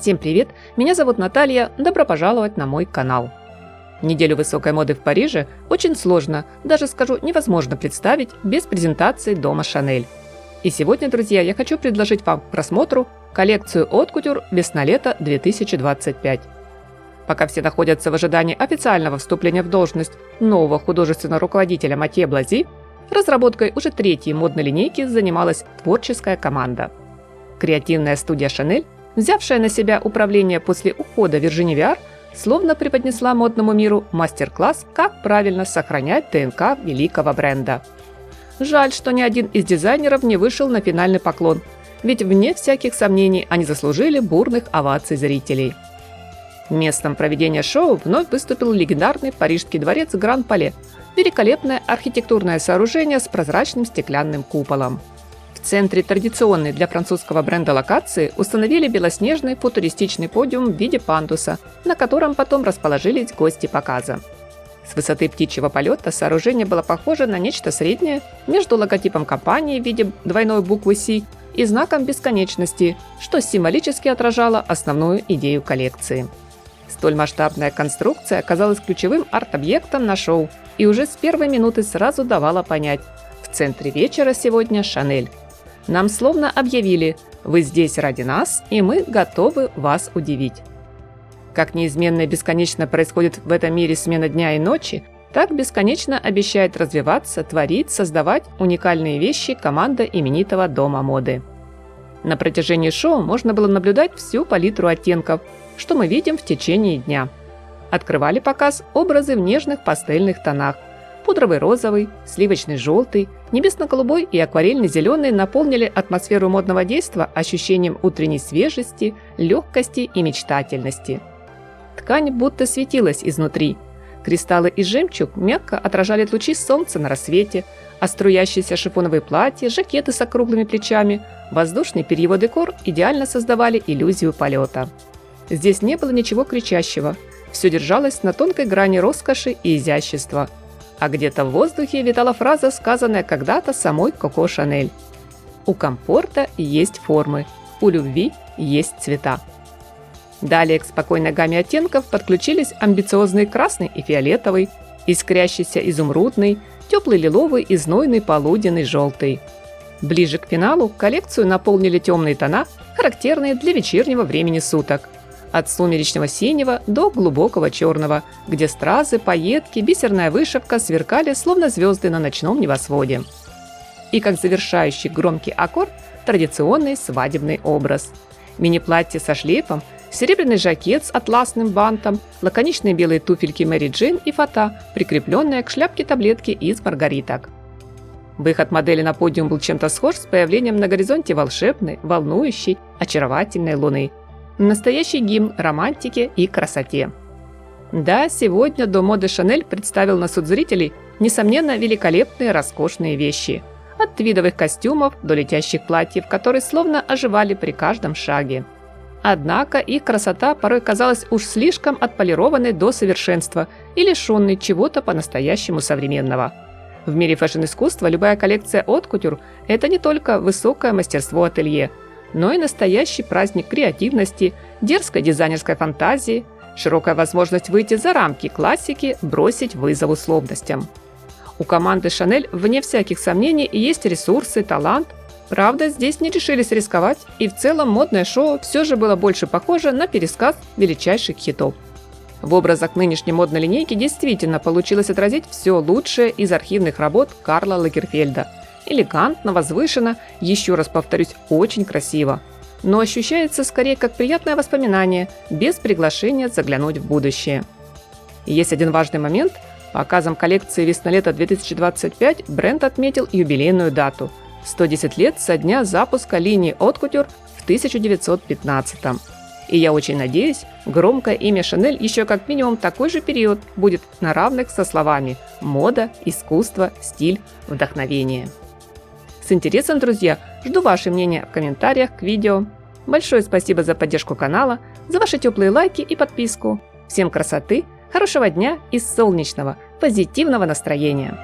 Всем привет! Меня зовут Наталья, добро пожаловать на мой канал. Неделю высокой моды в Париже очень сложно, даже скажу невозможно представить без презентации дома Шанель. И сегодня, друзья, я хочу предложить вам к просмотру коллекцию Haute Couture весна-лето 2025. Пока все находятся в ожидании официального вступления в должность нового художественного руководителя Матье Блази, разработкой уже третьей модной линейки занималась творческая команда. Креативная студия Шанель, взявшая на себя управление после ухода Виржини Виар, словно преподнесла модному миру мастер-класс, как правильно сохранять ДНК великого бренда. Жаль, что ни один из дизайнеров не вышел на финальный поклон, ведь вне всяких сомнений они заслужили бурных оваций зрителей. Местом проведения шоу вновь выступил легендарный парижский дворец Гран-Пале, великолепное архитектурное сооружение с прозрачным стеклянным куполом. В центре традиционной для французского бренда локации установили белоснежный футуристичный подиум в виде пандуса, на котором потом расположились гости показа. С высоты птичьего полета сооружение было похоже на нечто среднее между логотипом компании в виде двойной буквы «Си» и знаком бесконечности, что символически отражало основную идею коллекции. Столь масштабная конструкция оказалась ключевым арт-объектом на шоу и уже с первой минуты сразу давала понять – в центре вечера сегодня Шанель. Нам словно объявили: вы здесь ради нас, и мы готовы вас удивить. Как неизменно и бесконечно происходит в этом мире смена дня и ночи, так бесконечно обещает развиваться, творить, создавать уникальные вещи команда именитого дома моды. На протяжении шоу можно было наблюдать всю палитру оттенков, что мы видим в течение дня. Открывали показ образы в нежных пастельных тонах. Пудровый розовый, сливочный желтый, небесно-голубой и акварельный зеленый наполнили атмосферу модного действа ощущением утренней свежести, легкости и мечтательности. Ткань будто светилась изнутри. Кристаллы и жемчуг мягко отражали лучи солнца на рассвете, а струящиеся шифоновые платья, жакеты с округлыми плечами, воздушный перьевой декор идеально создавали иллюзию полета. Здесь не было ничего кричащего, все держалось на тонкой грани роскоши и изящества. А где-то в воздухе витала фраза, сказанная когда-то самой Коко Шанель: «У комфорта есть формы, у любви есть цвета». Далее к спокойной гамме оттенков подключились амбициозный красный и фиолетовый, искрящийся изумрудный, теплый лиловый и знойный полуденный желтый. Ближе к финалу коллекцию наполнили темные тона, характерные для вечернего времени суток. От сумеречного синего до глубокого черного, где стразы, пайетки, бисерная вышивка сверкали, словно звезды на ночном небосводе. И как завершающий громкий аккорд – традиционный свадебный образ. Мини-платье со шлейфом, серебряный жакет с атласным бантом, лаконичные белые туфельки Мэри Джейн и фата, прикрепленная к шляпке таблетки из маргариток. Выход модели на подиум был чем-то схож с появлением на горизонте волшебной, волнующей, очаровательной луны. Настоящий гимн романтике и красоте. Да, сегодня дом моды Шанель представил на суд зрителей, несомненно, великолепные роскошные вещи. От твидовых костюмов до летящих платьев, которые словно оживали при каждом шаге. Однако их красота порой казалась уж слишком отполированной до совершенства и лишенной чего-то по-настоящему современного. В мире фэшн-искусства любая коллекция Haute Couture – это не только высокое мастерство ателье, но и настоящий праздник креативности, дерзкой дизайнерской фантазии, широкая возможность выйти за рамки классики, бросить вызов условностям. У команды Шанель, вне всяких сомнений, есть ресурсы, талант. Правда, здесь не решились рисковать, и в целом модное шоу все же было больше похоже на пересказ величайших хитов. В образах нынешней модной линейки действительно получилось отразить все лучшее из архивных работ Карла Лагерфельда. Элегантно, возвышенно, еще раз повторюсь, очень красиво. Но ощущается скорее как приятное воспоминание, без приглашения заглянуть в будущее. И есть один важный момент. Показом коллекции весна-лето 2025 бренд отметил юбилейную дату – 110 лет со дня запуска линии Haute Couture в 1915. И я очень надеюсь, громкое имя Шанель еще как минимум такой же период будет на равных со словами «мода», «искусство», «стиль», «вдохновение». С интересом, друзья, жду ваше мнение в комментариях к видео. Большое спасибо за поддержку канала, за ваши теплые лайки и подписку. Всем красоты, хорошего дня и солнечного, позитивного настроения!